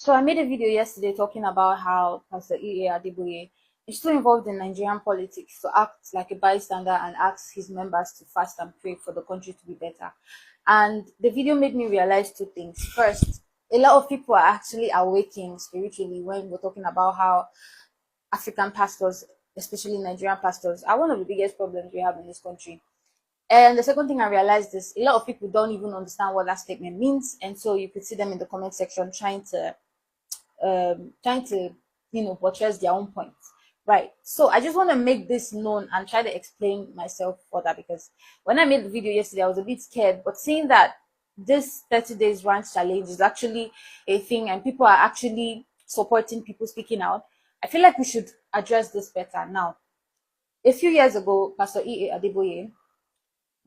So I made a video yesterday talking about how Pastor E.A. Adeboye is still involved in Nigerian politics to act like a bystander and ask his members to fast and pray for the country to be better. And the video made me realize two things. First, a lot of people are actually awakening spiritually when we're talking about how African pastors, especially Nigerian pastors, are one of the biggest problems we have in this country. And the second thing I realized is a lot of people don't even understand what that statement means, and so you could see them in the comment section trying to buttress their own points. Right. So I just want to make this known and try to explain myself further, because when I made the video yesterday, I was a bit scared. But seeing that this 30 days ranch challenge is actually a thing and people are actually supporting people speaking out, I feel like we should address this better. Now, a few years ago, Pastor E.A. Adeboye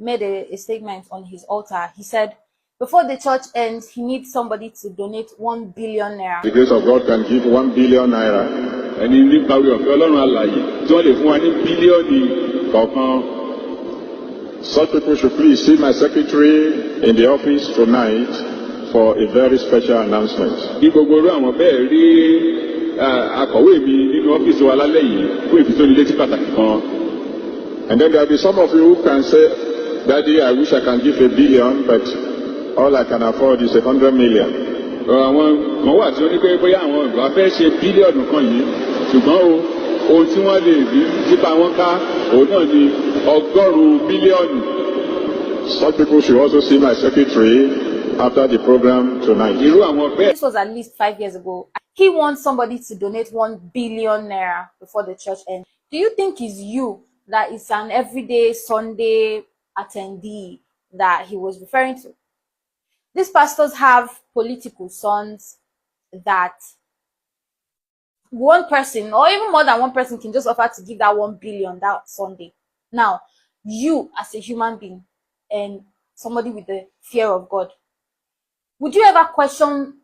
made a statement on his altar. He said, before the church ends, he needs somebody to donate 1 billion naira. The grace of God can give 1 billion naira. And in the power of Allah, it's only 1 billion. Such people should please see my secretary in the office tonight for a very special announcement. And then there will be some of you who can say, Daddy, I wish I can give 1 billion, but all I can afford is 100 million. Àwọn kan wà tí ó ní pé bóyá àwọn ìgbà fẹ́ ṣe bílíọ̀nù kan yìí, ṣùgbọ́n ohun tí wọ́n lè rí nípa wọn ká òun náà ni 100 bílíọ̀nù. Such people should also see my secretary after the program tonight. This was at least 5 years ago. He wants somebody to donate 1 billion naira before the church ends. Do you think it's you that is an everyday Sunday attendee that he was referring to? These pastors have political sons that one person or even more than one person can just offer to give that 1 billion that Sunday. Now, you as a human being and somebody with the fear of God, would you ever question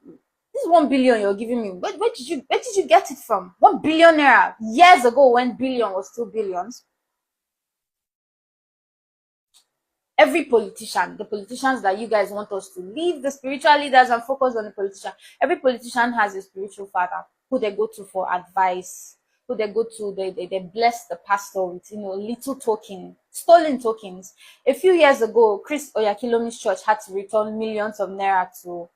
this 1 billion you're giving me? Where did you get it from? 1 billion naira years ago when billion was still billions. Every politician, the politicians that you guys want us to leave the spiritual leaders and focus on the politician, every politician has a spiritual father who they go to for advice, who they go to, they bless the pastor with, little token, stolen tokens. A few years ago, Chris Oyakilomi's church had to return millions of naira to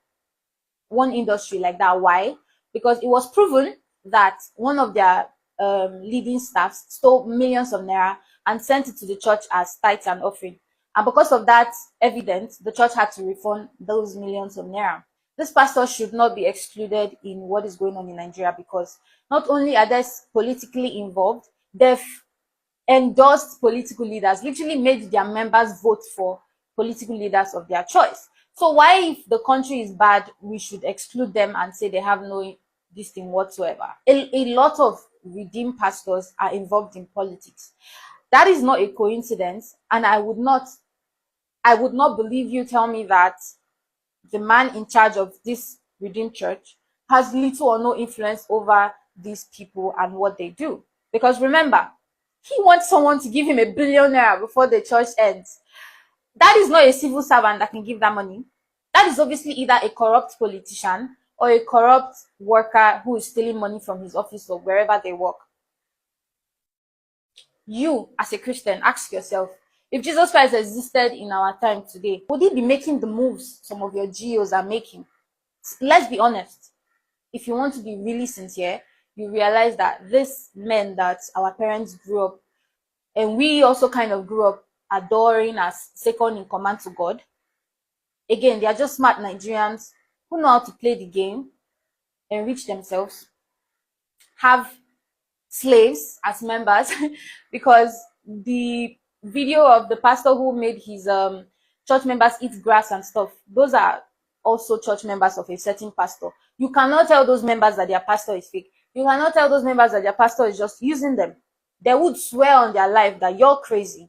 one industry like that. Why? Because it was proven that one of their leading staffs stole millions of naira and sent it to the church as tithes and offering. And because of that evidence, the church had to refund those millions of naira. This pastor should not be excluded in what is going on in Nigeria, because not only are they politically involved, they've endorsed political leaders, literally made their members vote for political leaders of their choice. So why, if the country is bad, we should exclude them and say they have no this thing whatsoever? A lot of redeemed pastors are involved in politics. That is not a coincidence, and I would not believe you tell me that the man in charge of this redeemed church has little or no influence over these people and what they do. Because remember, he wants someone to give him 1 billion naira before the church ends. That is not a civil servant that can give that money. That is obviously either a corrupt politician or a corrupt worker who is stealing money from his office or wherever they work. You, as a Christian, ask yourself, if Jesus Christ existed in our time today, would he be making the moves some of your GOs are making? Let's be honest. If you want to be really sincere, you realize that these men that our parents grew up, and we also kind of grew up adoring as second in command to God, again, they are just smart Nigerians who know how to play the game, enrich themselves, have slaves as members, because the video of the pastor who made his church members eat grass and stuff, those are also church members of a certain pastor. You cannot tell those members that their pastor is fake. You cannot tell those members that their pastor is just using them. They would swear on their life that you're crazy.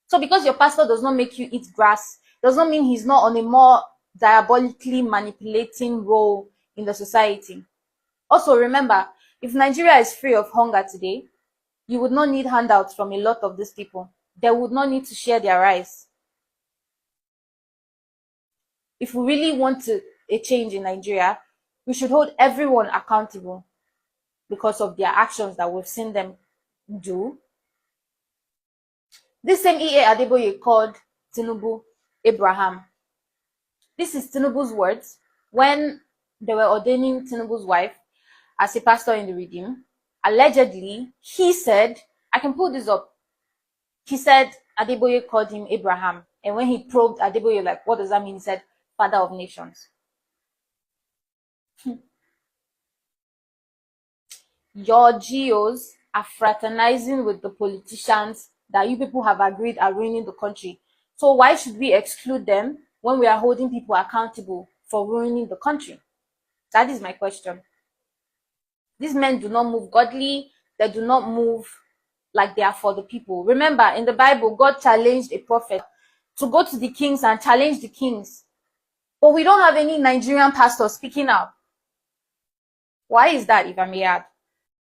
So because your pastor does not make you eat grass, does not mean he's not on a more diabolically manipulating role in the society. Also remember, if Nigeria is free of hunger today, you would not need handouts from a lot of these people. They would not need to share their rice. If we really want a change in Nigeria, We should hold everyone accountable because of their actions that we've seen them do. This same E.A. Adeboye called Tinubu Abraham. This is Tinubu's words when they were ordaining Tinubu's wife as a pastor in the Redeem. Allegedly, he said, I can pull this up. He said Adeboye called him Abraham. And when he probed Adeboye, like, what does that mean? He said, Father of Nations. Your GOs are fraternizing with the politicians that you people have agreed are ruining the country. So why should we exclude them when we are holding people accountable for ruining the country? That is my question. These men do not move godly. They do not move like they are for the people. Remember, in the Bible, God challenged a prophet to go to the kings and challenge the kings. But we don't have any Nigerian pastors speaking out. Why is that, if I may add?